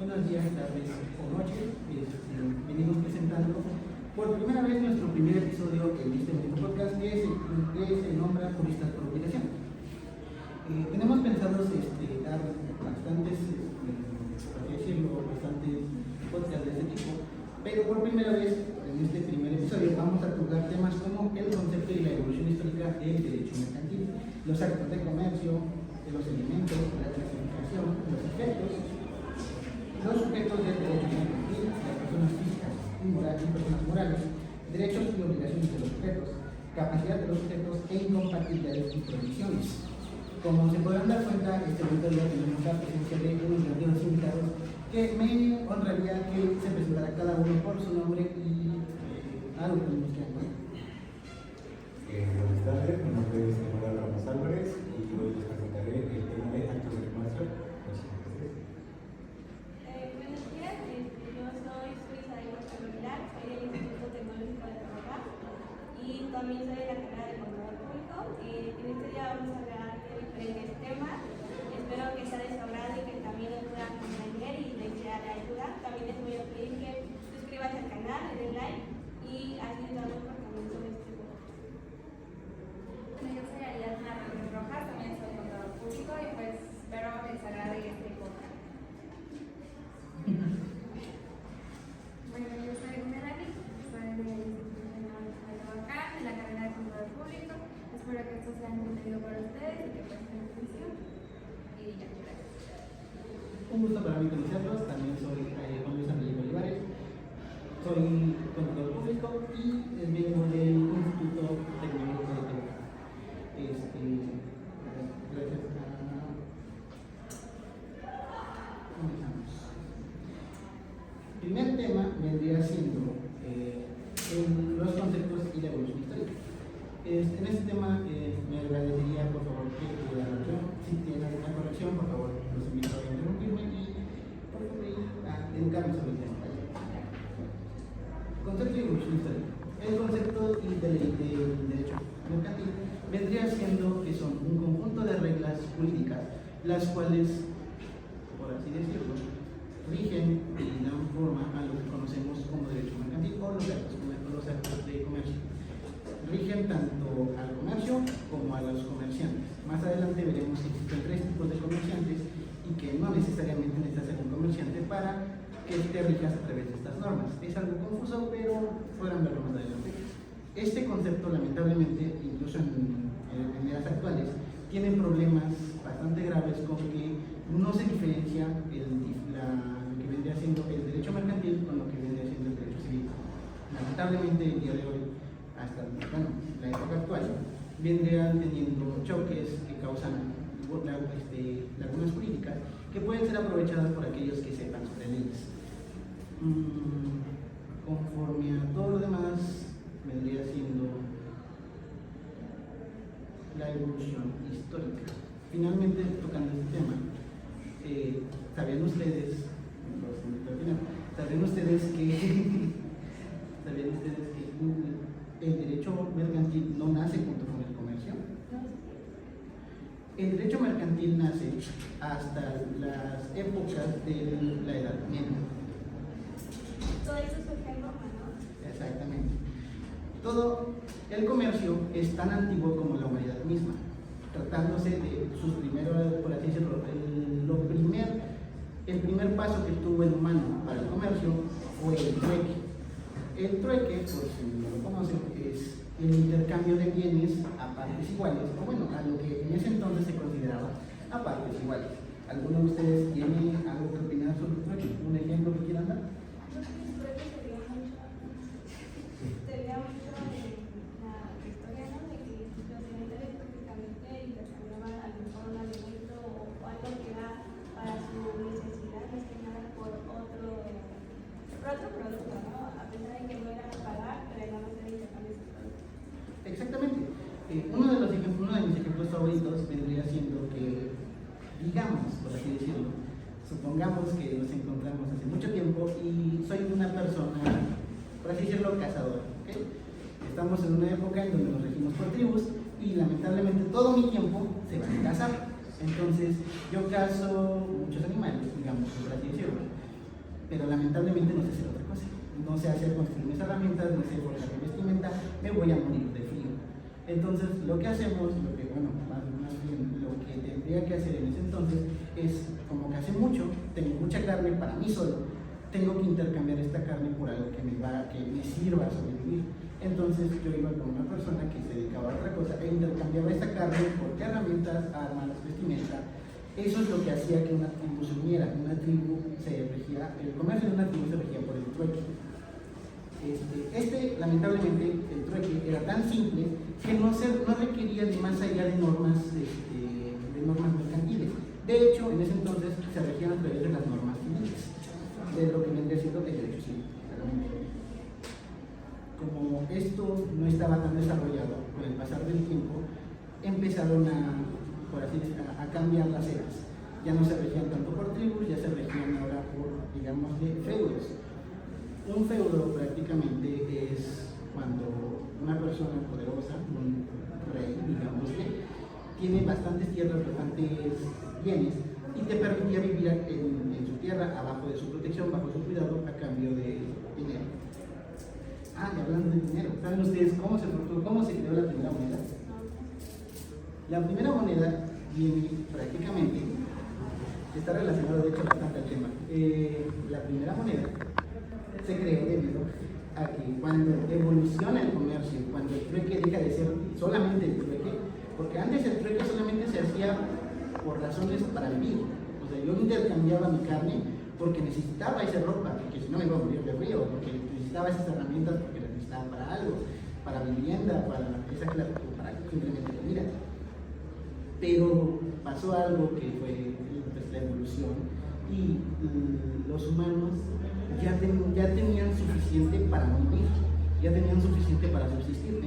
Buenos días, tardes o noches. Venimos presentando por primera vez nuestro primer episodio en este mismo podcast que se nombra Juristas por Obligación. Tenemos pensados dar bastantes, por así decirlo, bastantes podcasts de este tipo, pero por primera vez en este primer episodio vamos a tocar temas como el concepto y la evolución histórica del derecho mercantil, los actos de comercio, los elementos, la clasificación, los efectos, los sujetos del derecho mercantil, las personas físicas y personas morales, derechos y obligaciones de los sujetos, capacidad de los sujetos e incompatibilidades y prohibiciones. Como se podrán dar cuenta, este auditorio tenemos la presencia de unos grandes invitados que me honraría que se presentara cada uno por su nombre y algo que nos quieran contar. Buenas tardes, mi nombre es Manuel Ramos Álvarez y hoy les presentaré el tema de actos de comercio. Buenos días, yo soy Suiza de Contabilidad, soy del Instituto Tecnológico de Trabajar y también soy de la carrera de Contador Público. En este día vamos a hablar de diferentes temas, espero que sea de su agrado y que también nos puedan comprender y les sea de ayuda. También les voy a pedir que suscriban al canal, le den like y así les damos comportamiento de este podcast. Bueno, yo soy Ariadna Ramírez Rojas, también soy contador público y pues espero les agrade este podcast. Bueno, yo soy Melanie, soy del Instituto Tecnológico de Trabajar, de la carrera de contador público. Espero que esto sea entretenido para ustedes y que presten atención. Y ya, gracias. Un gusto para mí conocerlos, también soy Juan Luis Angelico Olivares, soy contador público y vengo del Instituto Tecnológico de Trabajar. Gracias a... Comenzamos. El primer tema vendría siendo los conceptos y la evolución histórica. En este tema me agradecería por favor que la corrección, si tienen alguna corrección, por favor los invito a interrumpirme y por favor a educarme sobre el tema. Concepto y evolución histórica. El concepto del derecho mercantil vendría siendo que son un conjunto de reglas jurídicas las cuales, por así decirlo, rigen y dan forma a lo que conocemos como derecho mercantil o los actos de comercio. Rigen tanto al comercio como a los comerciantes. Más adelante veremos que existen tres tipos de comerciantes y que no necesariamente necesitas ser un comerciante para que te rijas a través de estas normas. Es algo confuso, pero podrán verlo más adelante. Este concepto, lamentablemente, incluso en eras actuales, tiene problemas bastante graves con que no se diferencia lo que vendría siendo el derecho mercantil con lo que vendría siendo el derecho civil. Lamentablemente, el día de hoy, hasta la época actual, vendrían teniendo choques que causan lagunas jurídicas que pueden ser aprovechadas por aquellos que sepan sobre leyes. Conforme a todo lo demás, vendría siendo la evolución histórica. Finalmente, tocando este tema, ¿sabían ustedes que el derecho mercantil no nace junto con el comercio? El derecho mercantil nace hasta las épocas de la Edad Media. Todo eso surge en Roma, ¿no? Exactamente. Todo el comercio es tan antiguo como la humanidad misma, tratándose de sus primeros, por así decirlo, el primer paso que tuvo el humano para el comercio fue el trueque. El trueque, por si no lo conocen, es el intercambio de bienes a partes iguales, o bueno, a lo que en ese entonces se consideraba a partes iguales. ¿Alguno de ustedes tiene algo que opinar sobre el trueque? ¿Un ejemplo que quieran dar? Creo que sería mucho en la historia, ¿no? De que los señores prácticamente intercambiaban a lo mejor un alimento o algo que era para su necesidad, más que nada por otro producto, ¿no? A pesar de que no era pagar, pero nada más era intercambio de producto. Exactamente. Uno de mis ejemplos favoritos vendría siendo que, digamos, por así decirlo, supongamos que nos encontramos hace mucho tiempo y soy una persona, por así decirlo, cazadora. ¿Okay? Estamos en una época en donde nos regimos por tribus y lamentablemente todo mi tiempo se va a cazar. Entonces yo cazo muchos animales, digamos, por así decirlo. pero lamentablemente no sé hacer otra cosa. No sé hacer construir mis herramientas, no sé forjar mi vestimenta, me voy a morir de frío. Entonces, lo que hacemos, más bien lo que tendría que hacer en ese entonces es, como que hace mucho, tengo mucha carne para mí solo, tengo que intercambiar esta carne por algo que me sirva a sobrevivir. Entonces yo iba con una persona que se dedicaba a otra cosa e intercambiaba esta carne por herramientas, armas, vestimenta. Eso es lo que hacía que una tribu se uniera. Una tribu se regía, el comercio de una tribu se regía por el trueque. Lamentablemente, el trueque era tan simple que no requería de más allá de normas mercantiles. De hecho, en ese entonces se regían a través de las normas civiles, de lo que vendría siendo el derecho civil. Como esto no estaba tan desarrollado, con el pasar del tiempo empezaron a cambiar las eras. Ya no se regían tanto por tribus, ya se regían ahora por, digamos, feudos. Un feudo prácticamente es cuando una persona poderosa, un rey, digamos, tiene bastantes tierras, bastantes bienes y te permitía vivir en su tierra, abajo de su protección, bajo su cuidado, a cambio de dinero. Y hablando de dinero, ¿saben ustedes cómo se creó la primera moneda? La primera moneda viene prácticamente, está relacionado de hecho bastante al tema. La primera moneda se creó debido a que cuando evoluciona el comercio, cuando el trueque deja de ser solamente el trueque, porque antes el trueque solamente se hacía por razones para vivir. O sea, yo intercambiaba mi carne porque necesitaba esa ropa, porque si no me iba a morir de frío, porque necesitaba esas herramientas porque las necesitaba para algo, para vivienda, para simplemente comida. Pero pasó algo que fue la evolución y los humanos ya tenían suficiente para no vivir, ya tenían suficiente para subsistir,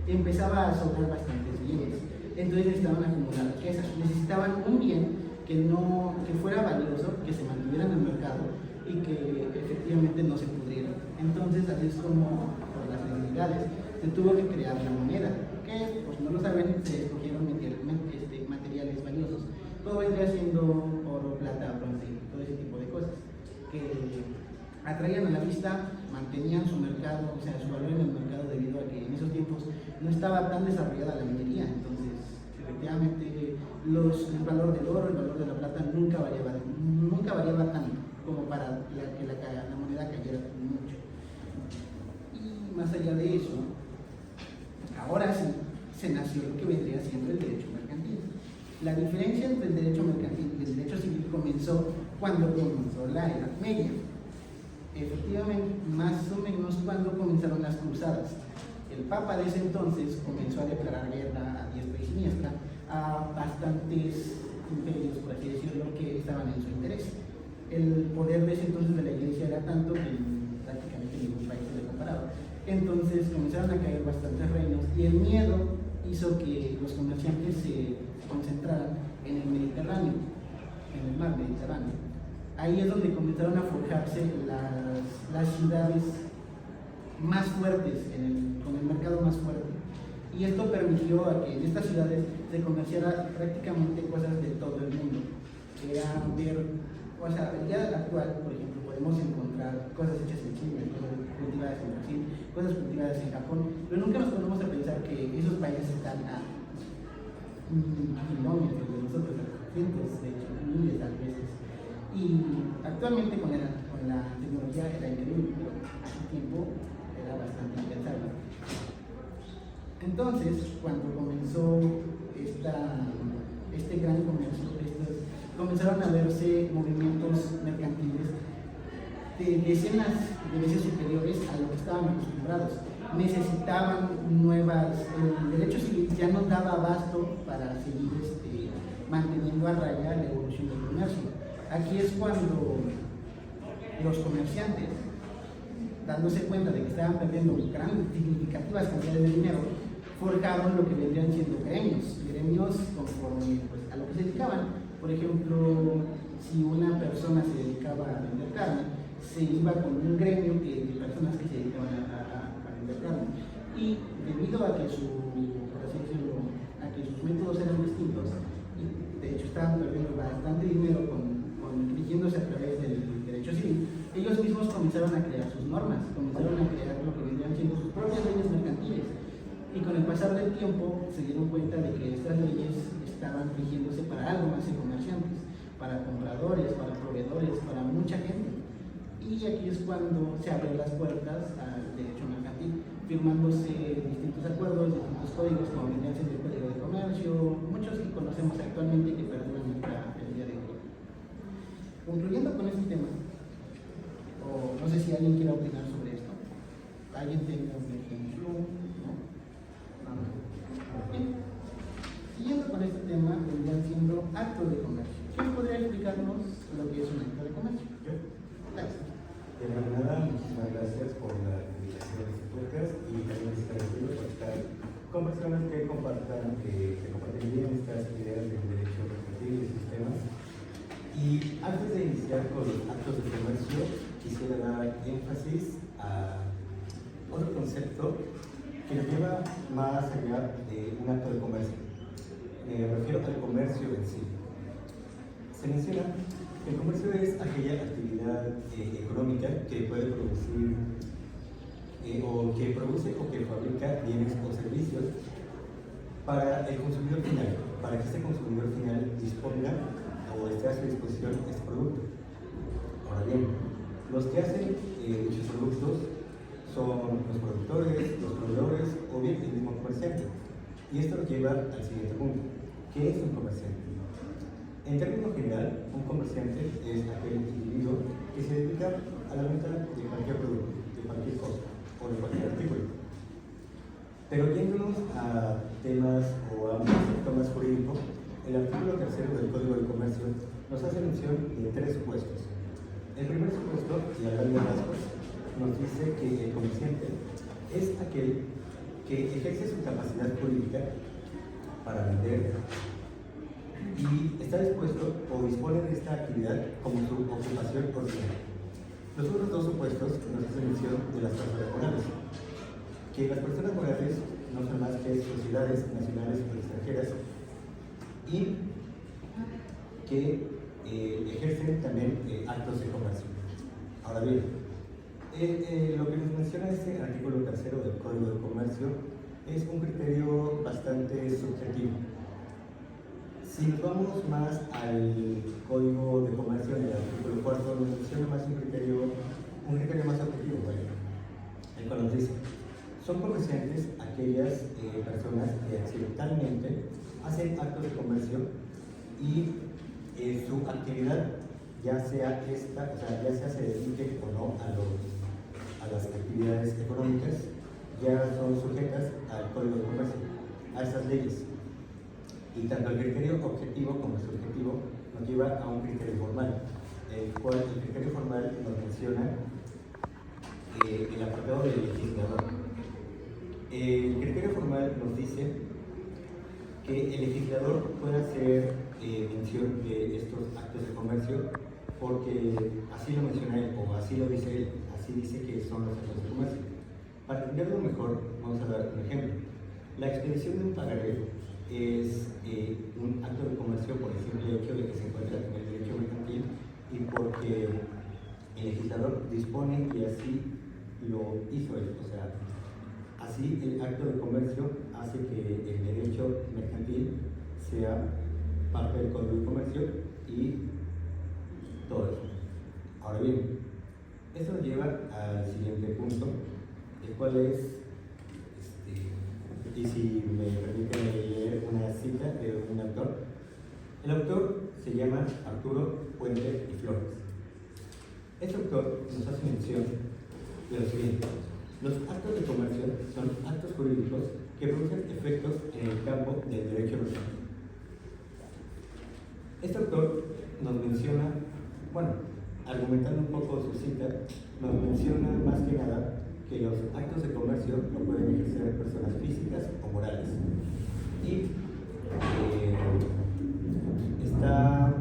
empezaba a sobrar bastantes bienes, entonces necesitaban acumular riquezas, necesitaban un bien que fuera valioso, que se mantuviera en el mercado y que efectivamente no se pudriera. Entonces, así es como, por las necesidades, se tuvo que crear la moneda, que, pues no lo saben, se escogieron materiales valiosos. Todo vendría siendo oro, plata, bronce, todo ese tipo de cosas, que atraían a la vista, mantenían su mercado, o sea, su valor en el mercado, debido a que en esos tiempos no estaba tan desarrollada la minería. Entonces, efectivamente, el valor del oro, el valor de la plata nunca variaba tanto como para que la moneda cayera mucho. Y más allá de eso, ahora sí se nació lo que vendría siendo el derecho mercantil. La diferencia entre el derecho mercantil y el derecho civil comenzó cuando comenzó la Edad Media. Efectivamente, más o menos cuando comenzaron las cruzadas. El Papa de ese entonces comenzó a declarar guerra a diestra y siniestra a bastantes imperios, por así decirlo, que estaban en su interés. El poder de ese entonces de la Iglesia era tanto que prácticamente ningún país se le comparaba. Entonces comenzaron a caer bastantes reinos y el miedo hizo que los comerciantes se concentraran en el Mediterráneo, en el mar Mediterráneo. Ahí es donde comenzaron a forjarse las ciudades más fuertes, con el mercado más fuerte. Y esto permitió a que en estas ciudades se comerciara prácticamente cosas de todo el mundo. El día actual, por ejemplo, podemos encontrar cosas hechas en China, cosas cultivadas en Brasil, cosas cultivadas en Japón, pero nunca nos ponemos a pensar que esos países están a kilómetros de nosotros, a cientos, de hecho, miles a veces. Y actualmente con la tecnología era increíble, pero hace tiempo era bastante impensable. Entonces, cuando comenzó este gran comercio, comenzaron a verse movimientos mercantiles de decenas de veces superiores a lo que estaban acostumbrados. Necesitaban el derecho civil ya no daba abasto para seguir manteniendo a raya la evolución del comercio. Aquí es cuando los comerciantes, dándose cuenta de que estaban perdiendo grandes, significativas cantidades de dinero, forjaron lo que vendrían siendo gremios conforme a lo que se dedicaban. Por ejemplo, si una persona se dedicaba a vender carne, se iba con un gremio de personas que se dedicaban a vender carne. Y debido a que sus métodos eran distintos, y de hecho estaban perdiendo bastante dinero rigiéndose a través del comenzaron a crear sus normas, comenzaron a crear lo que vendrían siendo sus propias leyes mercantiles. Y con el pasar del tiempo se dieron cuenta de que estas leyes estaban rigiéndose para algo más que comerciantes, para compradores, para proveedores, para mucha gente. Y aquí es cuando se abren las puertas al derecho mercantil, firmándose distintos acuerdos, distintos códigos, como vendrían siendo el Código de Comercio, muchos que conocemos actualmente y que perduran hasta el día de hoy. Concluyendo con este tema, o no sé si alguien quiera opinar sobre esto. ¿Alguien tenga un ejemplo? ¿No? Bien. Siguiendo con este tema, vendrían siendo actos de comercio. ¿Quién podría explicarnos lo que es un acto de comercio? Yo. Gracias. De nada, muchísimas gracias por la invitación a este podcast y también estar aquí por estar con personas que comparten bien estas ideas del derecho mercantil y sus temas. Y antes de iniciar con los actos de comercio, quisiera dar énfasis a otro concepto que nos lleva más allá de un acto de comercio. Me refiero al comercio en sí. Se menciona que el comercio es aquella actividad económica que puede producir o que produce o que fabrica bienes o servicios para el consumidor final, para que este consumidor final disponga o esté a su disposición este producto. Ahora bien, los que hacen dichos productos son los productores, los proveedores o bien el mismo comerciante. Y esto nos lleva al siguiente punto. ¿Qué es un comerciante? En términos general, un comerciante es aquel individuo que se dedica a la venta de cualquier producto, de cualquier cosa o de cualquier artículo. Pero yéndonos a temas o a un concepto más jurídico, el artículo 3 del Código de Comercio nos hace mención de 3 supuestos. El primer supuesto, y a grandes rasgos, nos dice que el comerciante es aquel que ejerce su capacidad jurídica para vender y está dispuesto o dispone de esta actividad como su ocupación ordinaria. Los otros 2 supuestos nos hacen mención de las personas morales, que las personas morales no son más que sociedades nacionales o extranjeras y que ejercen también actos de comercio. Ahora bien, lo que nos menciona este artículo 3 del Código de Comercio es un criterio bastante subjetivo. Si nos vamos más al Código de Comercio, en el artículo 4, nos menciona más un criterio más objetivo, el cual nos dice: son comerciantes aquellas personas que accidentalmente hacen actos de comercio y su actividad, ya sea esta, ya sea se dedique o no a las actividades económicas, ya son sujetas al Código de Comercio, a estas leyes. Y tanto el criterio objetivo como el subjetivo nos lleva a un criterio formal, el cual el criterio formal nos menciona el apartado del legislador. El criterio formal nos dice que el legislador puede hacer mención de estos actos de comercio porque así lo menciona él o así lo dice él, así dice que son los actos de comercio. Para entenderlo mejor, vamos a dar un ejemplo. La expedición de un pagaré es un acto de comercio por el simple hecho de que se encuentra en el derecho mercantil y porque el legislador dispone y así lo hizo él. O sea, así el acto de comercio hace que el derecho mercantil sea parte del Código de Comercio y todo eso. Ahora bien, esto nos lleva al siguiente punto, el cual es, y si me permiten leer una cita de un autor. El autor se llama Arturo Puente y Flores. Este autor nos hace mención de lo siguiente: los actos de comercio son actos jurídicos que producen efectos en el campo del derecho mercantil. Este autor nos menciona, argumentando un poco su cita, nos menciona más que nada que los actos de comercio lo pueden ejercer personas físicas o morales. Y está,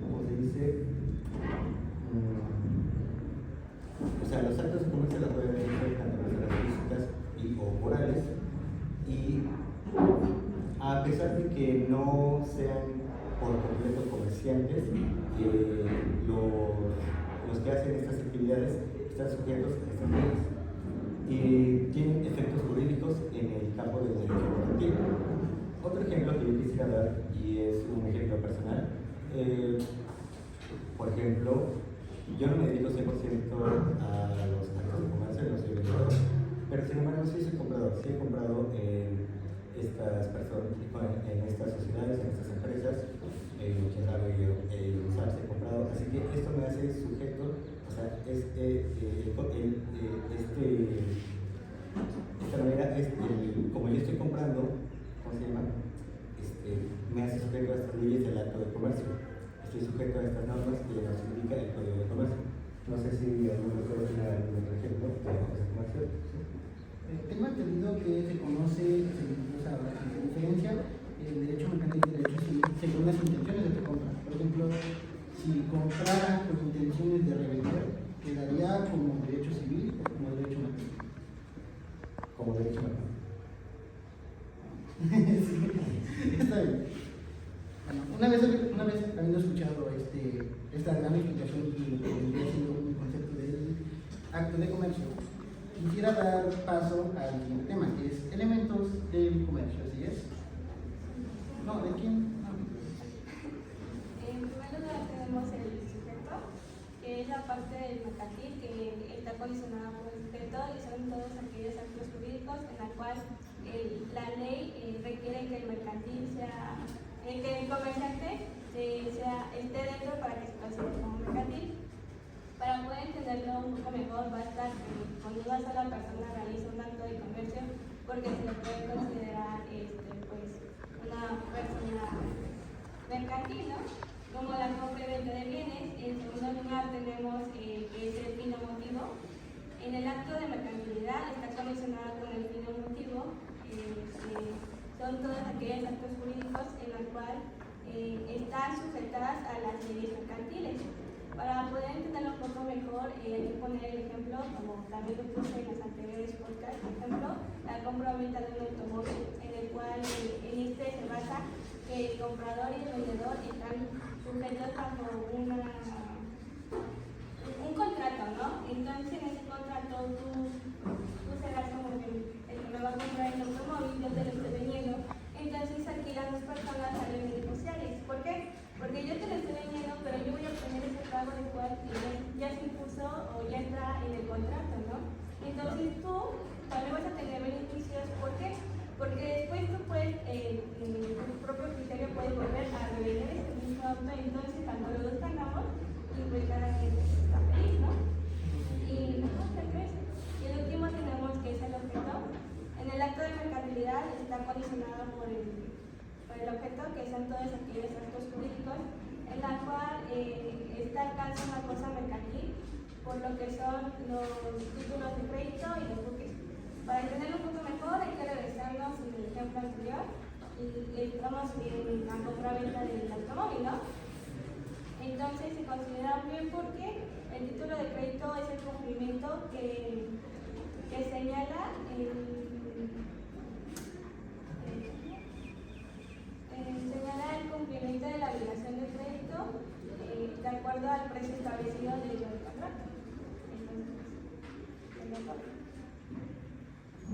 ¿cómo se dice? Los actos de comercio lo pueden ejercer tanto personas físicas o morales. Y a pesar de que no sean por completo comerciantes, los los que hacen estas actividades están sujetos a estas leyes y tienen efectos jurídicos en el campo del derecho mercantil. Otro ejemplo que yo quisiera dar, y es un ejemplo personal, por ejemplo, yo no me dedico 100% a los actos de comercio, no soy vendedor, pero sin embargo sí soy comprador, sí he comprado en estas personas, en estas sociedades, en estas empresas, Chedraui y USAPS he comprado, así que esto me hace sujeto, o sea, esta manera, como yo estoy comprando, ¿cómo se llama? Me hace sujeto a estas leyes del acto de comercio. Estoy sujeto a estas normas que nos indica el Código de Comercio. No sé si alguno de ustedes tiene algún otro ejemplo de actos de comercio. Tengo entendido que se conoce, o sea, la diferencia, el derecho mercantil y el derecho civil según las intenciones de tu compra. Por ejemplo, si comprara con intenciones de revender, quedaría como derecho civil o como derecho mercantil. Como derecho mercantil. Sí, está bien. Bueno, una vez habiendo escuchado esta gran explicación y lo que vendría siendo un concepto del acto de comercio, quisiera dar paso al siguiente tema, que es elementos del comercio, ¿así es? No, ¿de quién? No. En primer lugar tenemos el sujeto, que es la parte del mercantil que está condicionada por el sujeto y son todos aquellos actos jurídicos en la cual la ley requiere que el mercantil sea, que el comerciante esté dentro para que se considere como mercantil. Para poder entenderlo un poco mejor, basta que cuando una sola persona realiza un acto de comercio, porque se le puede considerar pues, una persona mercantil, ¿no? Como la compra y venta de bienes. En segundo lugar tenemos que es el fin o motivo. En el acto de mercantilidad está condicionado con el fin o motivo. Son todos aquellos actos jurídicos en los cuales están sujetadas a las leyes mercantiles. Para poder entenderlo un poco mejor, hay que poner el ejemplo, como también lo puse en los anteriores podcasts, por ejemplo, la compra o venta de un automóvil, en el cual en este se basa que el comprador y el vendedor están sujetos bajo un contrato, ¿no? Entonces en ese contrato tú serás como el que me va a comprar el automóvil, yo te lo estoy vendiendo. Entonces aquí las dos personas salen beneficiarias. ¿Por qué? Porque yo te lo estoy vendiendo, pero yo voy a obtener ese pago del cual ya se impuso o ya está en el contrato, ¿no? Entonces tú también vas a tener beneficios. ¿Por qué? Porque después tú puedes, en tu propio criterio, puedes volver a revender ese mismo auto, entonces tanto los dos ganamos y pues cada quien está feliz, ¿no? Y no, y el último tenemos que es el objeto. En el acto de mercantilidad está condicionado por el objeto, que son todos aquellos actos jurídicos en la cual está alcanza una cosa mercantil, por lo que son los títulos de crédito y los buques. Para entenderlo un poco mejor hay que regresarnos en el ejemplo anterior y estamos en la compra-venta del automóvil, ¿no? Entonces se considera bien porque el título de crédito es el cumplimiento que señala el cumplimiento de la obligación de crédito de acuerdo al precio establecido del contrato. Entonces,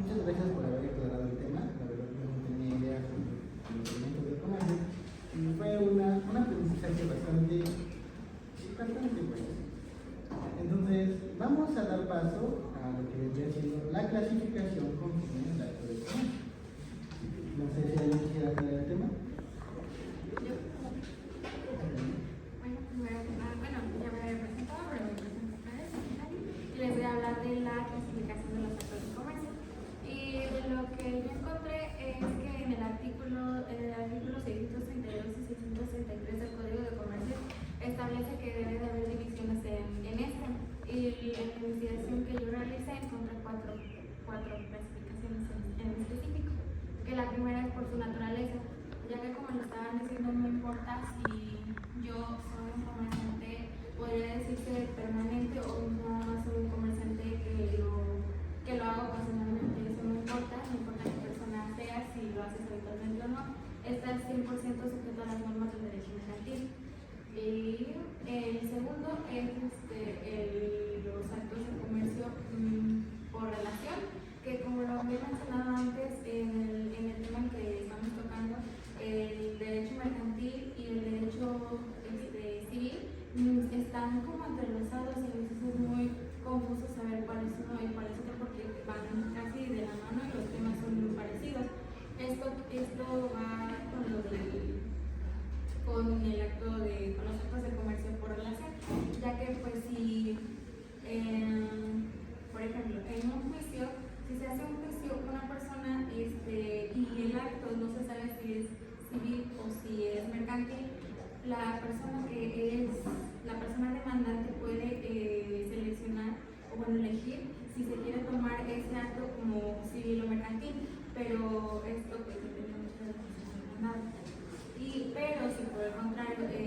Muchas gracias por haber aclarado el tema. La verdad yo no tenía idea sobre los elementos del comercio y fue un aprendizaje bastante bueno. Entonces, vamos a dar paso a lo que vendría siendo la clasificación conforme al acto de comercio. No sé si alguien quisiera aclarar el tema. Bueno, primero que nada, ya me había presentado, pero me presento otra vez. Y les voy a hablar de la clasificación de los actos de comercio. Y de lo que yo encontré es que en el artículo 632 y 663 del Código de Comercio establece que debe de haber divisiones en este. Y en la investigación que yo realicé encontré cuatro clasificaciones en específico. Que la primera es por su naturaleza, ya que como lo estaban diciendo, no importa si yo soy un comerciante, podría decirse permanente, o no soy un comerciante que lo hago ocasionalmente. Eso no importa qué persona sea, si lo haces habitualmente o no, estás 100% sujeto a las normas del derecho mercantil. Y el segundo es los actos de comercio por relación, que como lo había mencionado antes en el tema que estamos tocando, el derecho mercantil y el derecho civil están como entrelazados y a veces es muy confuso saber cuál es uno y cuál es otro porque van casi de la mano y los temas son muy parecidos. Esto va con los actos de comercio por relación, ya que pues si por ejemplo en un juicio, si se hace un juicio una persona y el acto no se sabe si es civil o si es mercantil, la persona demandante puede seleccionar o elegir si se quiere tomar ese acto como civil o mercantil, pero esto pues depende mucho de la decisión del demandante. Pero si por el contrario se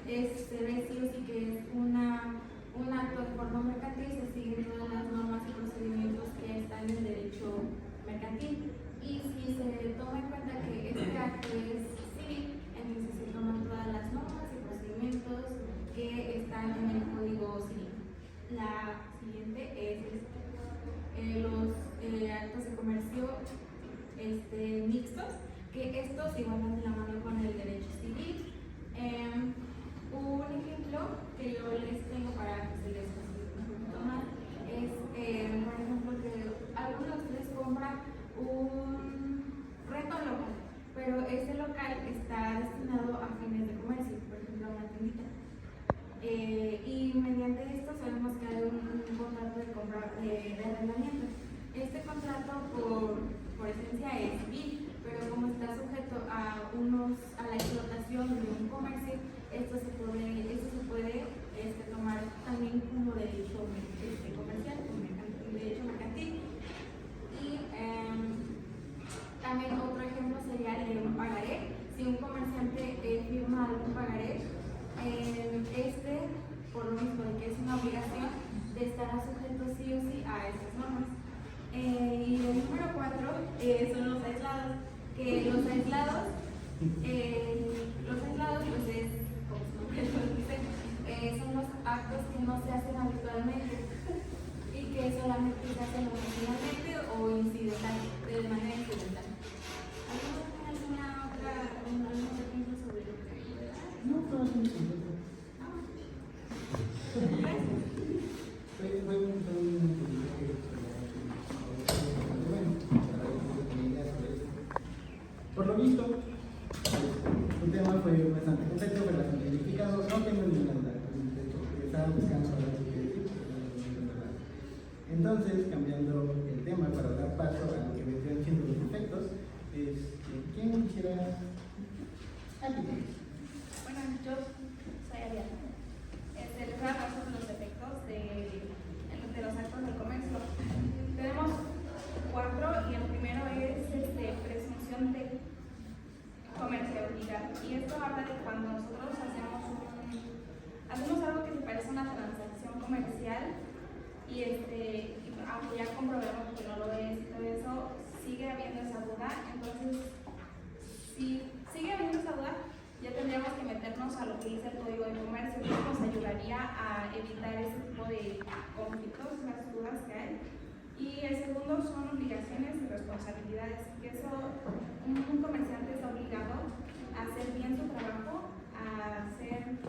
ve sí o sí que es un acto de forma mercantil, se siguen todas las normas y procedimientos que están en el derecho mercantil. Y si se toma en cuenta que este acto es civil, entonces se toman todas las normas y procedimientos que están en el Código Civil. La siguiente es los actos de comercio mixtos, que estos igual van de la mano con el derecho civil. Un ejemplo que yo les tengo para que se les facilite un poquito más es, por ejemplo, que algunos de ustedes compran renta un local, pero ese local está destinado a fines de comercio, por ejemplo, a una tiendita. Y mediante esto sabemos que hay un contrato de arrendamiento. Este contrato por esencia es civil, pero como está sujeto a la explotación de un comercio, esto se puede tomar también como derecho comercial, como derecho mercantil. Y también otro ejemplo sería el de un pagaré. Si un comerciante firma algún pagaré, por lo mismo de que es una obligación, estará sujeto sí o sí a estas normas. Y el número 4 son los aislados, que los aislados pues es, como su nombre lo dice, son los actos que no se hacen habitualmente y que solamente se hacen ocasionalmente o de manera incidental. ¿Algún otro ejemplo sobre lo que puede dar? No, todo es muy simple. Por lo visto, un tema fue bastante complejo, pero las identificados no tengo ninguna duda. De hecho, estaba buscando hablar de qué decir, entonces, cambiando el tema para dar paso a lo que vendrían siendo los efectos, ¿quién quisiera? Bueno, yo soy Ariana. Les voy a hablar sobre los efectos de los actos del comercio. Tenemos 4 y el primero es presunción de comerciabilidad. Y esto habla de cuando nosotros hacemos algo que se parece a una transacción comercial y aunque ya comprobemos que no lo es y todo eso, sigue habiendo esa duda. Entonces, si sigue habiendo esa duda, ya tendríamos que meternos a lo que dice el Código de Comercio, que nos ayudaría a evitar ese tipo de conflictos, las dudas que hay. Y el segundo son obligaciones y responsabilidades, que eso un comerciante está obligado a hacer bien su trabajo, a hacer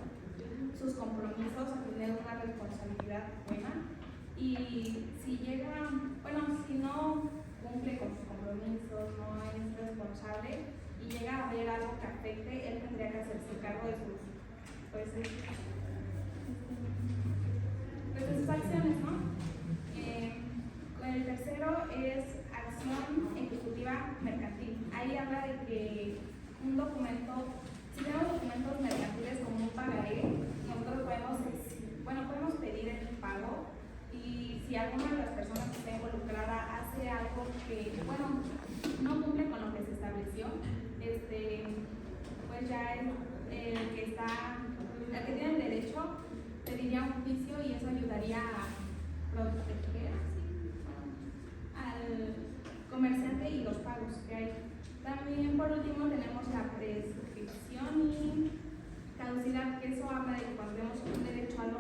sus compromisos, a tener una responsabilidad buena. Y si no cumple con sus compromisos, no es responsable y llega a haber algo que afecte, él tendría que hacerse cargo de sus acciones, ¿no? El tercero es acción ejecutiva mercantil. Ahí habla de que un documento, si tenemos documentos mercantiles como un pagaré, nosotros podemos pedir el pago, y si alguna de las personas que está involucrada hace algo que, no cumple con lo que se estableció, pues ya el que tiene el derecho pediría un juicio y eso ayudaría a proteger al comerciante y los pagos que hay. También por último tenemos la prescripción y caducidad, que eso habla de que cuando tenemos un derecho a algo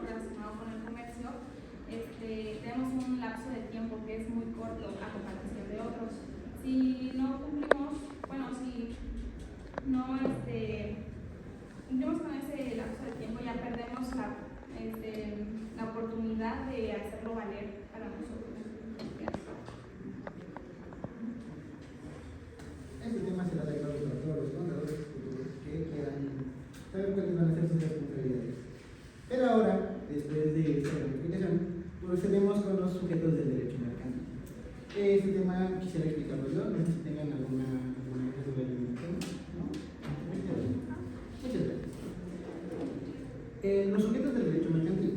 oportunidad de hacerlo valer para nosotros. Este tema será de clave para todos los contadores futuros que quieran saber cuáles van a ser sus responsabilidades. Pero ahora, después de esta gran explicación, procedemos con los sujetos del derecho mercantil. Este tema quisiera explicarlo yo, no sé si tengan alguna retroalimentación, ¿no? Muchas gracias. Los sujetos del derecho mercantil,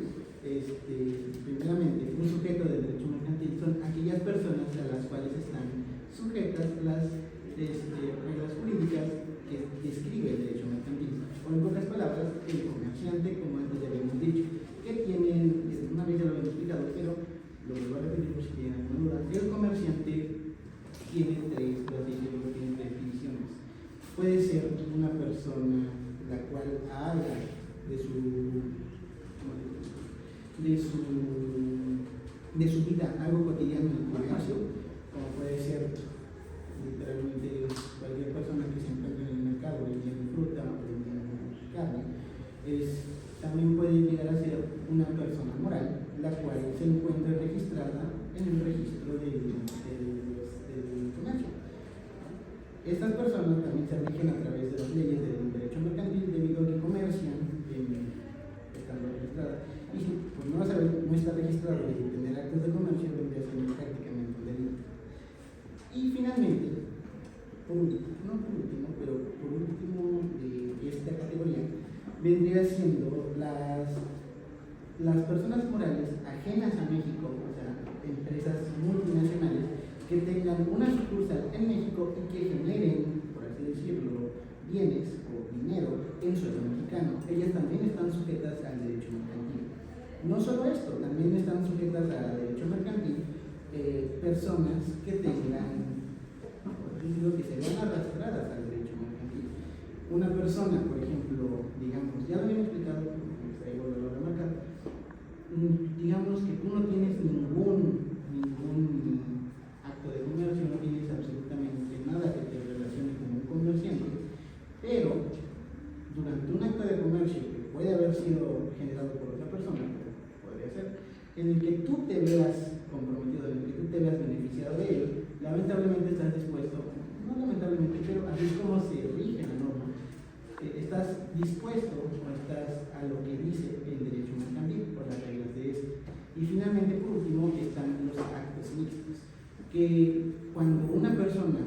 primeramente, un sujeto del derecho mercantil son aquellas personas a las cuales están sujetas las reglas jurídicas que describe el derecho mercantil, o en pocas palabras, el comerciante, como antes ya habíamos dicho, que tienen, una vez ya lo habíamos explicado, pero lo vuelvo a repetir por si tienen alguna duda. El comerciante tiene tres divisiones. Puede ser una persona la cual haga de su vida algo cotidiano en el comercio, como puede ser literalmente cualquier persona que se encuentre en el mercado vendiendo fruta o vendiendo carne. También puede llegar a ser una persona moral, la cual se encuentra registrada en el registro del comercio. Estas personas también se rigen a través de las leyes del derecho mercantil debido a que comercian estando registradas. Y si pues no está registrado y tener actos de comercio, vendría a ser prácticamente un delito. Y finalmente, por último de esta categoría, vendría siendo las personas morales ajenas a México, o sea, empresas multinacionales que tengan una sucursal en México y que generen, por así decirlo, bienes o dinero en suelo mexicano. Ellas también están sujetas al derecho mercantil. No solo esto, también están sujetas al derecho mercantil personas que tengan, por ejemplo, que se vean arrastradas al derecho mercantil. Una persona, por ejemplo, digamos, ya lo había explicado, ahí vuelvo a remarcar, digamos que tú no tienes ningún acto de comercio, no tienes absolutamente nada que te relacione con un comerciante, pero durante un acto de comercio que puede haber sido generado por otra persona, podría ser, en el que tú te veas comprometido, en el que tú te veas beneficiado de ello, lamentablemente estás dispuesto, no lamentablemente, pero así es como se rige la norma, estás dispuesto o estás a lo que dice el derecho mercantil por las reglas de este. Y finalmente, por último, están los actos mixtos, que cuando una persona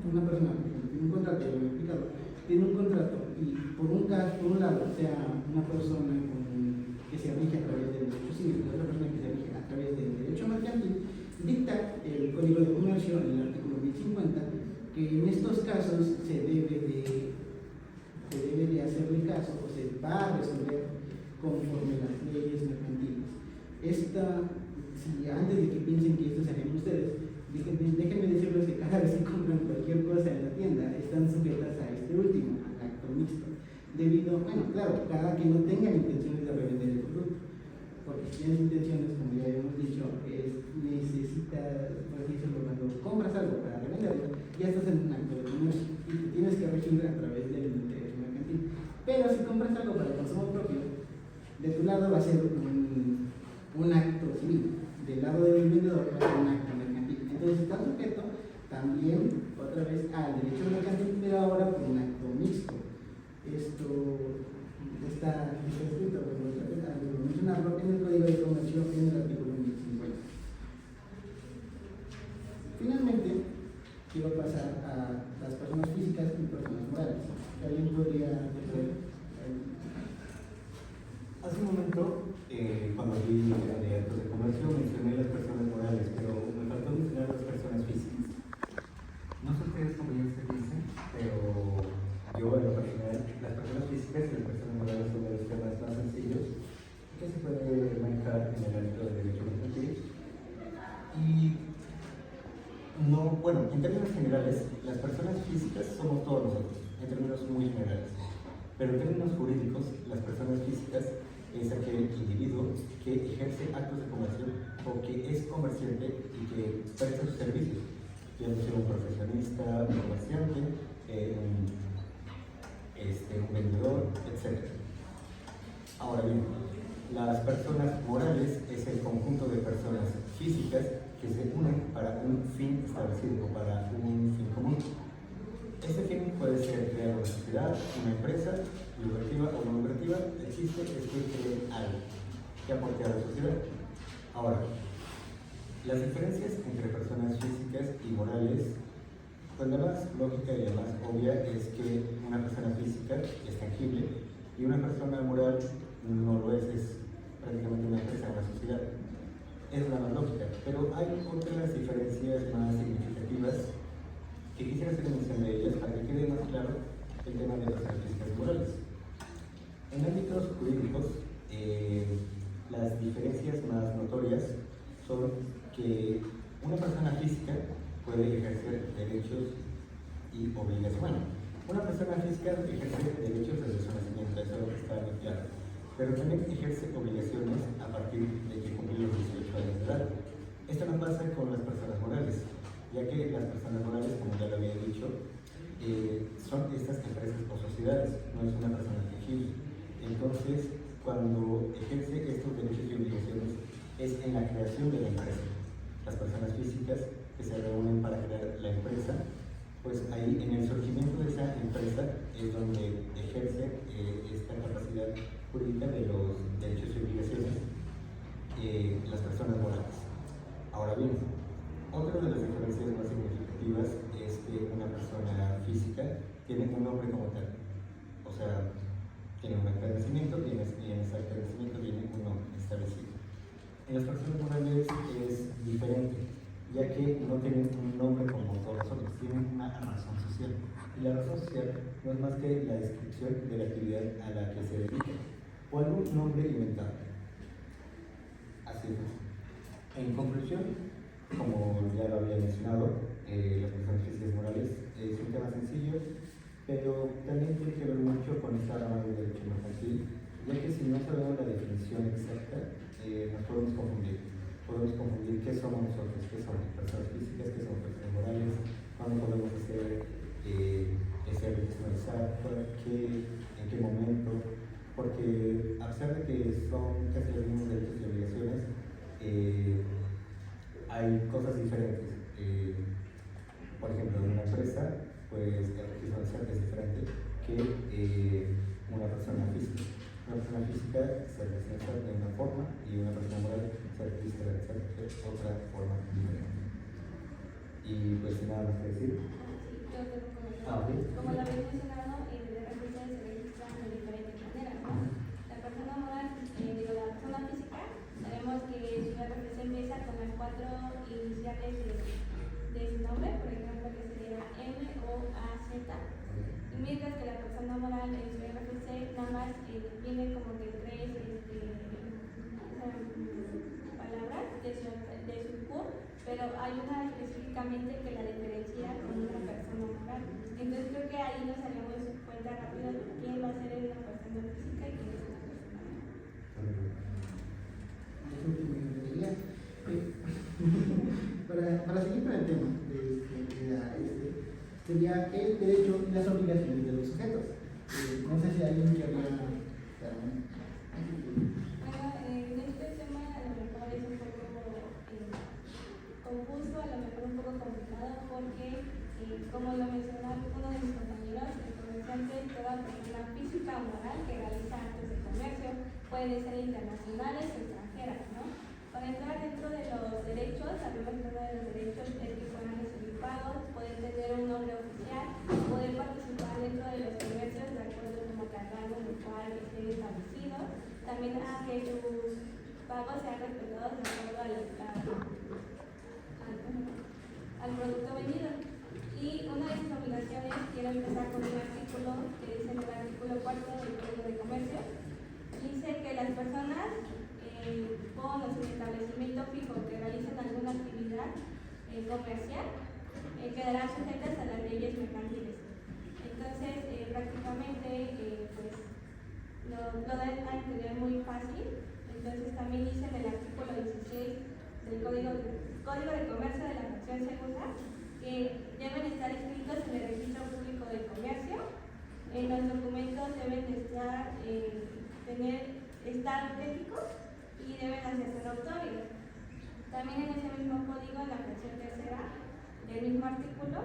tiene un contrato, ya lo he explicado, tiene un contrato y por un lado, sea una persona que se rige a través del derecho civil, y otra persona que se rige a través del derecho mercantil, dicta el Código de Comercio en el artículo 1050 que en estos casos se debe de hacerle caso o se va a resolver conforme las leyes mercantiles. Antes de que piensen que esto se harían ustedes, déjenme decirles que cada vez que compran cualquier cosa en la tienda están sujetas a este último, al acto mixto, debido, claro, cada que no tengan intenciones de revender el producto, porque si tienes intenciones, como ya habíamos dicho, necesitas, por así decirlo, cuando compras algo para revenderlo, ya estás en un acto de comercio y te tienes que regir a través del derecho mercantil. Pero si compras algo para el consumo propio, de tu lado va a ser un acto civil, del lado del vendedor va a ser un acto mercantil. Entonces está sujeto también, otra vez, al derecho mercantil, pero ahora por un acto mixto. Esto está escrito, como mencionarlo, en el Código de Comercio en el artículo 1050. Finalmente, quiero pasar a las personas físicas y personas morales. ¿Alguien podría decir? Hace un momento, cuando vi de actos de comercio, mencioné las personas morales, pero me faltó mencionar las personas físicas. No sé ustedes cómo ya se dicen, pero yo en lo personal, las personas físicas y las personas morales son de los temas más sencillos que se puede manejar en el ámbito del derecho mercantil. Y no, bueno, en términos generales, las personas físicas somos todos nosotros, en términos muy generales. Pero en términos jurídicos, las personas físicas es aquel individuo que ejerce actos de comercio o que es comerciante y que presta sus servicios. Puede ser un profesionista, un comerciante, un vendedor, etc. Ahora bien, Las personas morales es el conjunto de personas físicas que se unen para un fin establecido o para un fin común. Este fin puede ser crear una sociedad, una empresa, lucrativa o no lucrativa. El chiste es que creen algo que aporte a la sociedad. Ahora, las diferencias entre personas físicas y morales, pues la más lógica y la más obvia es que una persona física es tangible y una persona moral no lo es prácticamente una empresa, una sociedad. Es la más lógica, pero hay otras diferencias más significativas que quisiera hacer mención de ellas para que quede más claro el tema de personas físicas y morales. En ámbitos jurídicos, las diferencias más notorias son que una persona física puede ejercer derechos y obligaciones. Bueno, una persona física ejerce derechos desde su nacimiento, eso está muy claro, pero también ejerce obligaciones a partir de que cumple los 18 años de edad. Esto no pasa con las personas morales, ya que las personas morales, como ya lo había dicho, son estas empresas o sociedades, no es una persona tangible. Entonces, cuando ejerce estos derechos y obligaciones es en la creación de la empresa. Las personas físicas que se reúnen para crear la empresa, pues ahí en el surgimiento de esa empresa es donde ejerce esta capacidad jurídica de los derechos y obligaciones las personas morales. Ahora bien, otra de las diferencias más significativas es que una persona física tiene un nombre como tal, o sea, tiene un acta de nacimiento y en ese acta de nacimiento viene un nombre establecido. En las personas morales es diferente, ya que no tienen un nombre como todos los otros, tienen una razón social. Y la razón social no es más que la descripción de la actividad a la que se dedica, o algún nombre inventado. Así es. En conclusión, como ya lo había mencionado, las personas físicas y morales es un tema sencillo, pero también tiene que ver mucho con esta rama del derecho mercantil, ya que si no sabemos la definición exacta, nos podemos confundir. Podemos confundir qué somos nosotros, qué somos personas físicas, qué somos personas morales, cuándo podemos hacer ese registro del SAT, en qué momento, porque a pesar de que son casi los mismos derechos y obligaciones, hay cosas diferentes. Por ejemplo, en una empresa, pues el registro del SAT es diferente que una persona física. Una persona física se registra de una forma y una persona moral se registra de otra forma diferente. Y pues nada más que decir. Sí, yo tengo como Okay. Como lo habéis mencionado, el RFC se registra de diferentes maneras, ¿no? La persona moral, la persona física, sabemos que su RFC empieza con las 4 iniciales de su nombre, por ejemplo, que sería M o A, Z. Mientras que la persona moral en su RFC nada más viene como que 3 palabras de su CUR, pero hay una específicamente que la diferencia con una persona moral. Entonces creo que ahí nos haríamos cuenta rápido de quién va a ser una persona física y quién es una persona moral. Para seguir con el tema sería el derecho y las obligaciones de los sujetos. No sé si alguien querría. Bueno, en este tema a lo mejor es un poco confuso, a lo mejor un poco complicado, porque como lo mencionaba uno de mis compañeros, el comerciante es toda persona física o moral que realiza actos de comercio, pueden ser internacionales o extranjeras, ¿no? Para entrar dentro de los derechos, sabemos que uno de los derechos es que puedan recibir pagos, poder tener un nombre oficial, poder participar dentro de los comercios de acuerdo como que al rango en el cual esté establecido, también a que sus pagos sean respetados de acuerdo al producto vendido. Y una de sus obligaciones, quiero empezar con un artículo que dice en el artículo 4 del Código de Comercio, dice que las personas con o sin establecimiento fijo que realicen alguna actividad comercial quedarán sujetas a las leyes mercantiles. Entonces, prácticamente, pues, lo dan a entender muy fácil. Entonces, también dice en el artículo 16 del Código de Comercio de la fracción segunda que deben estar inscritos en el Registro Público de Comercio. En los documentos deben de estar, tener estar auténticos y deben hacerse notorios. También en ese mismo código, en la fracción tercera del mismo artículo,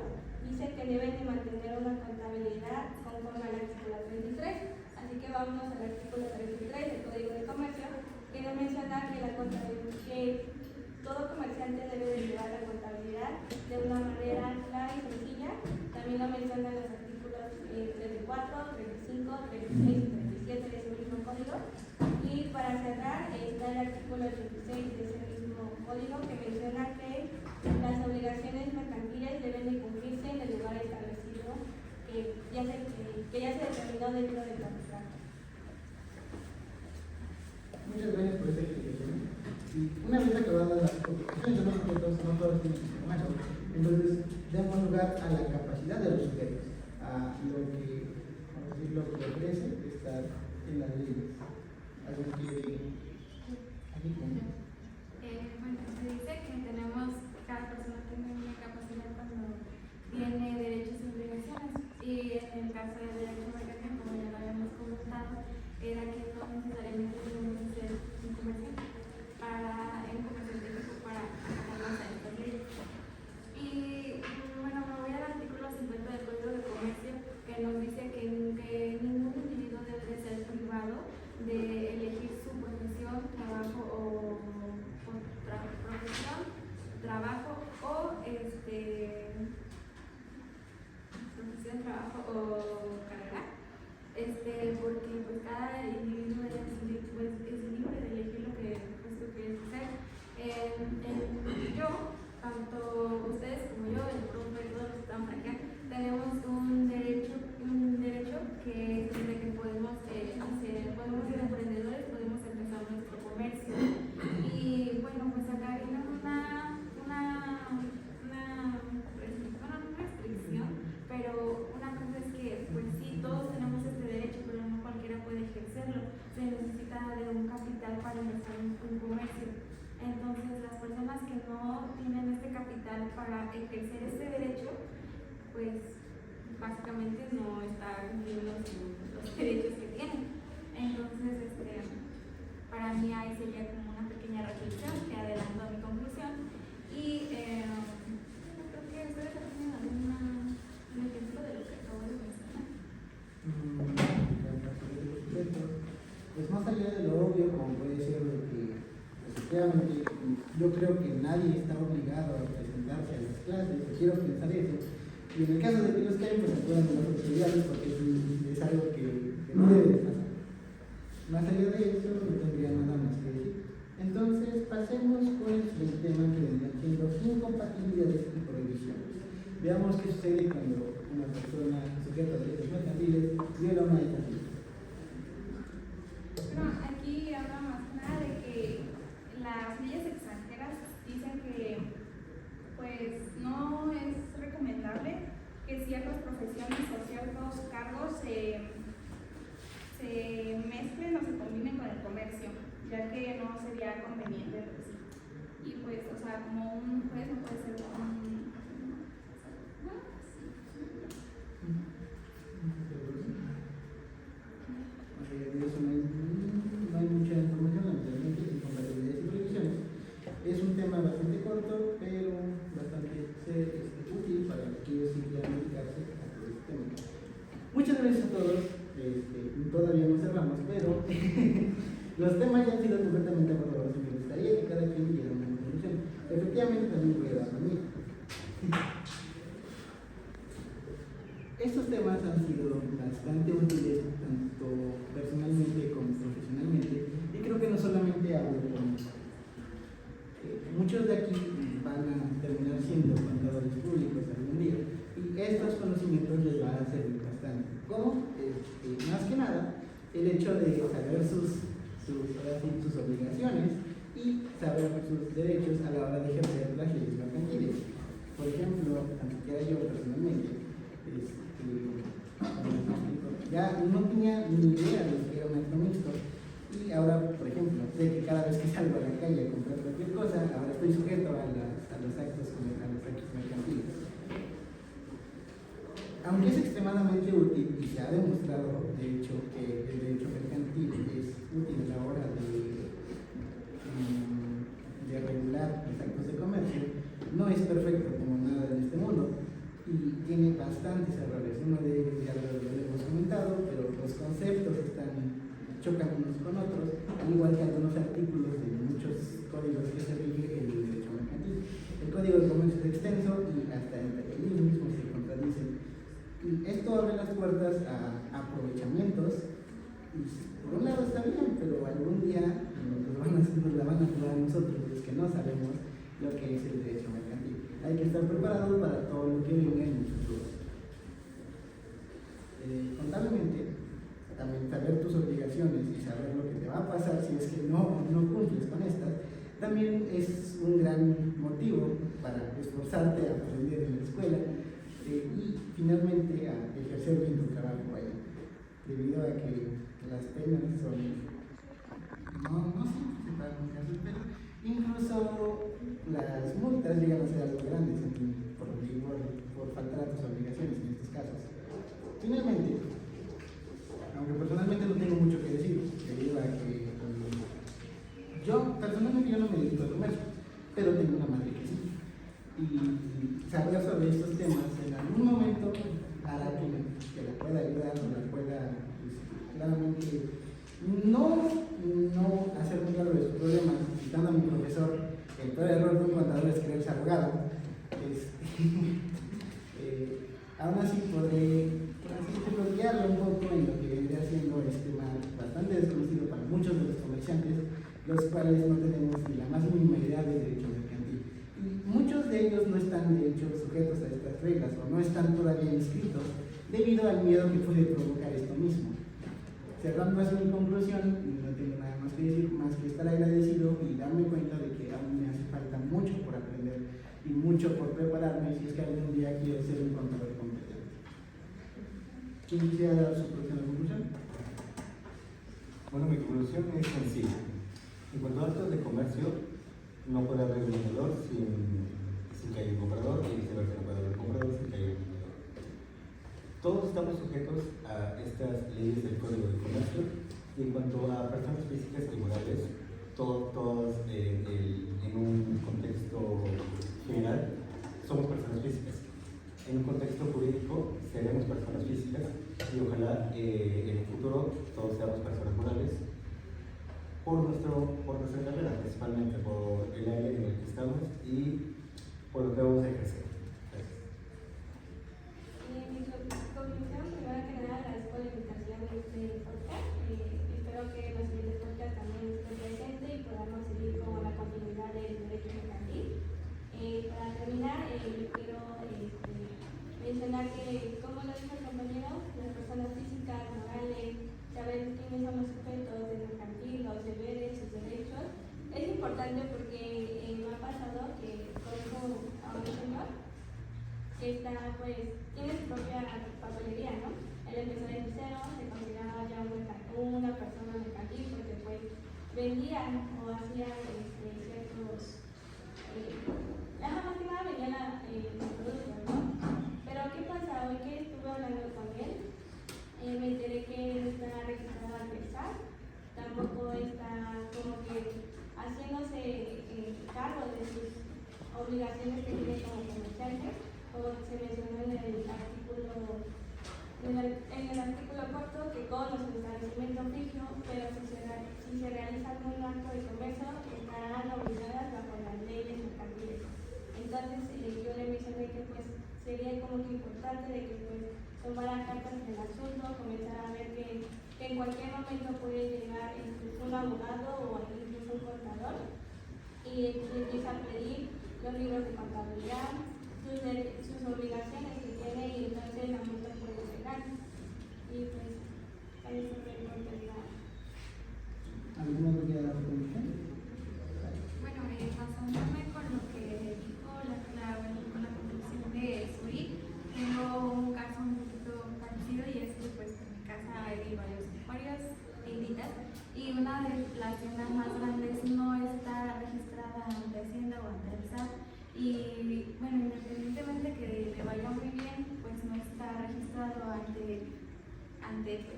dice que deben de mantener una contabilidad conforme al artículo 33. Así que vamos al artículo 33 del Código de Comercio, que nos menciona que todo comerciante debe de llevar la contabilidad de una manera clara y sencilla. También lo mencionan los artículos 34, 35, 36 y 37 de ese mismo código. Y para cerrar está el artículo 86 de ese mismo código, que menciona que las obligaciones mercantiles deben de cumplirse en el lugar establecido que ya se determinó dentro del contrato. Muchas gracias por esta explicación. Y una vez acabadas las objeciones, no todos tienen que ser machos, entonces damos lugar a la capacidad de los sujetos, a lo que, vamos a decir, lo que ofrece estar en las leyes. ¿Algo que aquí con? Bueno, se dice que cada persona tiene una capacidad cuando tiene derechos y obligaciones. Y en el caso del derecho mercantil, como ya lo habíamos comentado, era que no necesariamente debemos ser un comerciante para el comercio técnico para acatarnos a estas leyes. Y bueno, me voy al artículo 50 del Código de Comercio, que nos dice que ningún individuo debe de ser privado de elegir su profesión, trabajo o carrera, porque pues cada individuo es libre de elegir lo que tú quieres hacer. Yo, tanto ustedes como yo, el profe, todos los que estamos acá, tenemos un derecho que es de que podemos ser emprendedores, podemos empezar nuestro comercio. Y bueno, pues acá viene una restricción, pero una cosa es que pues sí, todos tenemos este derecho, pero no cualquiera puede ejercerlo. Se necesita de un capital para empezar un comercio. Entonces las personas que no tienen este capital para ejercer este derecho, pues básicamente no está cumpliendo los derechos que tienen. Entonces, para mí ahí sería como una pequeña reflexión que adelanto a mi conclusión. Y creo que ustedes tienen un ejemplo de lo que acabo de mencionar. Pues más allá de lo obvio, como puede ser lo que efectivamente yo creo que nadie está obligado a presentarse a las clases, quiero pensar eso. Y en el caso de que los caen, pues acudan de las autoridades porque es algo que no debe de pasar. Más allá de eso, no tendría nada más que decir. Entonces, pasemos con el siguiente tema que vendrían siendo incompatibilidades y prohibiciones. Veamos qué sucede cuando una persona sujeta a derechos mercantiles viola una de estas leyes. Bueno, aquí habla más que nada de que las leyes extranjeras dicen que pues no es recomendable que ciertas profesiones o ciertos cargos se mezclen o se combinen con el comercio, ya que no sería conveniente, pues, y pues, o sea, como un juez no puede ser un... De eso no hay mucha información, lamentablemente, incompatibilidades y prohibiciones. Es un tema bastante corto, pero bastante útil para aquellos que quieran dedicarse a todo este tema. Muchas gracias a todos. Todavía no cerramos, pero los temas ya han sido completamente abordados y me gustaría que cada quien diera una conclusión. Efectivamente, también voy a dar la mía. Estos temas han sido bastante útiles, tanto personalmente como profesionalmente, y creo que no solamente hablo con muchos de aquí van a terminar siendo contadores públicos algún día, y estos conocimientos les van a servir bastante. Como, más que nada, el hecho de saber sus obligaciones y saber sus derechos a la hora de ejercer las leyes mercantiles. Por ejemplo, tanto que yo personalmente, ya no tenía ni idea de que era un acto mixto, y ahora, por ejemplo, sé que cada vez que salgo a la calle a comprar cualquier cosa, ahora estoy sujeto a los actos mercantiles. Aunque es extremadamente útil y se ha demostrado demostrado, de hecho, que el derecho mercantil es útil a la hora de regular los actos de comercio. No es perfecto como nada en este mundo y tiene bastantes errores. Uno de ellos ya lo hemos comentado, pero los conceptos chocan unos con otros, al igual que algunos artículos de muchos códigos que se rigen el derecho mercantil. El código de comercio es extenso y hasta entre ellos mismos se contradicen. Y esto abre las puertas a aprovechamientos. Y por un lado está bien, pero algún día nos la van a jugar a nosotros, los que no sabemos lo que es el derecho mercantil. Hay que estar preparados para todo lo que venga en el futuro. Contablemente, también saber tus obligaciones y saber lo que te va a pasar si es que no cumples con estas, también es un gran motivo para esforzarte a aprender en la escuela y finalmente a ejercer bien tu trabajo ahí, debido a que las penas son, no siempre se pagan casos, pero incluso las multas llegan a ser algo grandes por faltar a tus obligaciones en estos casos. Finalmente, aunque personalmente no tengo mucho que decir, debido a que personalmente yo no me dedico al comercio, pero tengo una madre que sí. Y saber sobre estos temas en algún momento hará que la pueda ayudar o la pueda, claramente, no hacerme cargo de sus problemas, citando a mi profesor, el peor error de un contador es creerse abogado. Aún así podré, por así decirlo, guiarlo un poco en lo que vendría siendo este tema bastante desconocido para muchos de los comerciantes, los cuales no tenemos ni la más mínima idea del derecho mercantil. Y muchos de ellos no están, de hecho, sujetos a estas reglas o no están todavía inscritos debido al miedo que puede provocar esto mismo. Cerrando así mi conclusión, no tengo nada más que decir, más que estar agradecido y darme cuenta de que aún me hace falta mucho por aprender y mucho por prepararme si es que algún día quiero ser un contador competente. ¿Quién quisiera dar su próxima conclusión? Bueno, mi conclusión es sencilla. En cuanto a actos de comercio, no puede haber un vendedor sin que haya un comprador y viceversa, no puede haber un comprador sin que haya un vendedor. Todos estamos sujetos a estas leyes del Código de Comercio y en cuanto a personas físicas y morales, todos en un contexto general somos personas físicas. En un contexto jurídico seremos personas físicas y ojalá en el futuro todos seamos personas morales por nuestra carrera, principalmente por el área en el que estamos y por lo que vamos a ejercer. Gracias. Mi conclusión, primero que nada, agradezco la invitación de este podcast. Espero que en los siguientes podcasts también esté presente y podamos seguir con la continuidad del derecho mercantil. Para terminar, quiero mencionar que, como lo dijo el compañero, las personas físicas, morales, saber quiénes son los sujetos del mercantil, los deberes, sus derechos, es importante porque me ha pasado que conozco a un señor que tiene su propia papelería, ¿no? Él empezó de cero, se consideraba ya una persona mercantil porque vendía o hacía ciertos, más que nada vendía los productos, ¿no? Pero ¿qué pasa? Hoy que estuve hablando con él, me enteré que no está registrado al PESAR, tampoco está como que haciéndose cargo de sus obligaciones que tiene como comerciante, como se mencionó en el artículo cuarto, que con los establecimientos fijos, pero si se realiza algún acto de comercio, estarán obligadas bajo las leyes mercantiles. Entonces yo le mencioné que sería como que importante de que tomara cartas en el asunto, comenzar a ver que en cualquier momento puede llegar incluso un abogado o incluso un contador y empieza a pedir los libros de contabilidad, sus obligaciones que tiene y entonces la multa puede llegar. Y ahí se me encontraría. ¿Alguna vez queda la conclusión? Bueno, basándome con lo que dijo con la conclusión de Suri, tengo un caso un poquito parecido y es que en mi casa hay varias tienditas y una de las tiendas más grandes no está registrada ante Hacienda o ante el SAT y bueno, independientemente que le vaya muy bien, pues no está registrado ante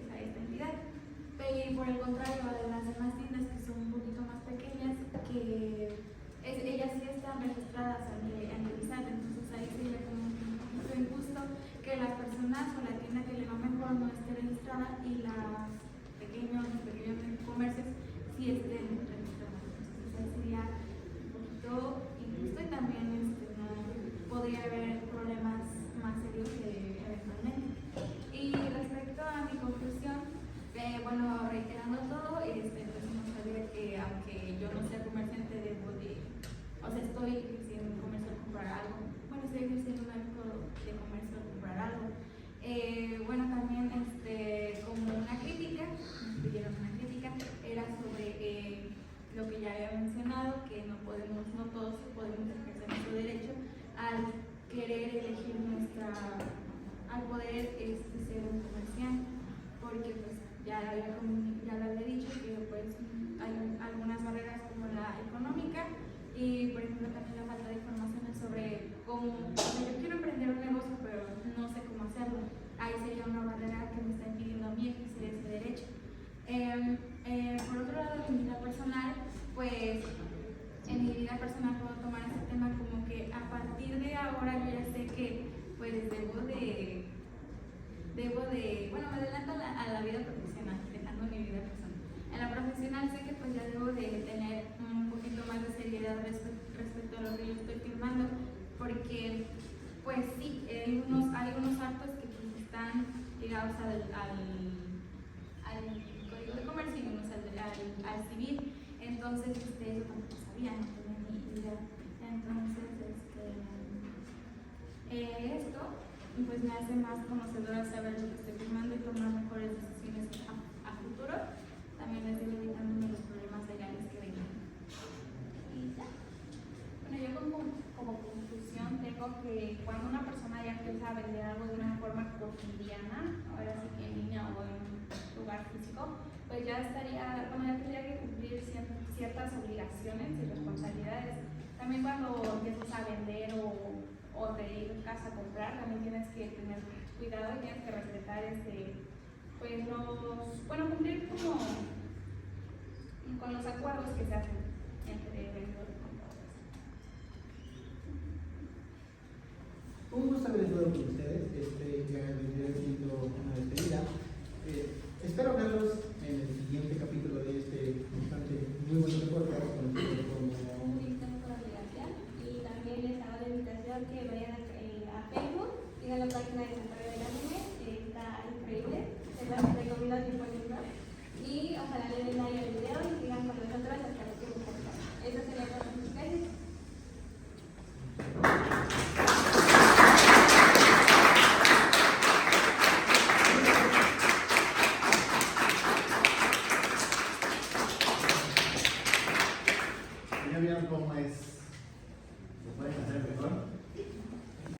lo que ya había mencionado, que no todos podemos ejercer nuestro derecho al querer elegir al poder ser un comerciante, porque pues ya lo había dicho que pues hay algunas barreras como la económica y por ejemplo también la falta de información sobre cómo, yo quiero emprender un negocio pero no sé cómo hacerlo. Ahí sería una barrera que me está impidiendo a mí ejercer ese derecho. Por otro lado, en mi vida personal, pues en mi vida personal puedo tomar este tema como que a partir de ahora yo ya sé que pues bueno, me adelanto a la vida profesional, dejando mi vida personal. En la profesional sé que pues ya debo de tener un poquito más de seriedad respecto a lo que yo estoy firmando, porque pues sí, hay unos actos que pues, están ligados al código de comercio y unos al civil. Entonces eso tampoco sabía, no tenía ni idea. Entonces esto pues me hace más conocedora saber lo que estoy firmando y tomar mejores decisiones a futuro. También estoy evitándome los problemas legales que vengan. Y ya. Bueno, yo como conclusión tengo que cuando una persona ya empieza a vender algo de una forma cotidiana, ahora sí que en línea o en un lugar físico, pues ya tendría que cumplir ciertas obligaciones y responsabilidades. También cuando empiezas a vender o de ir a casa a comprar, también tienes que tener cuidado y tienes que respetar cumplir como con los acuerdos que se hacen entre vendedor y compradores. Un gusto haber estado con ustedes.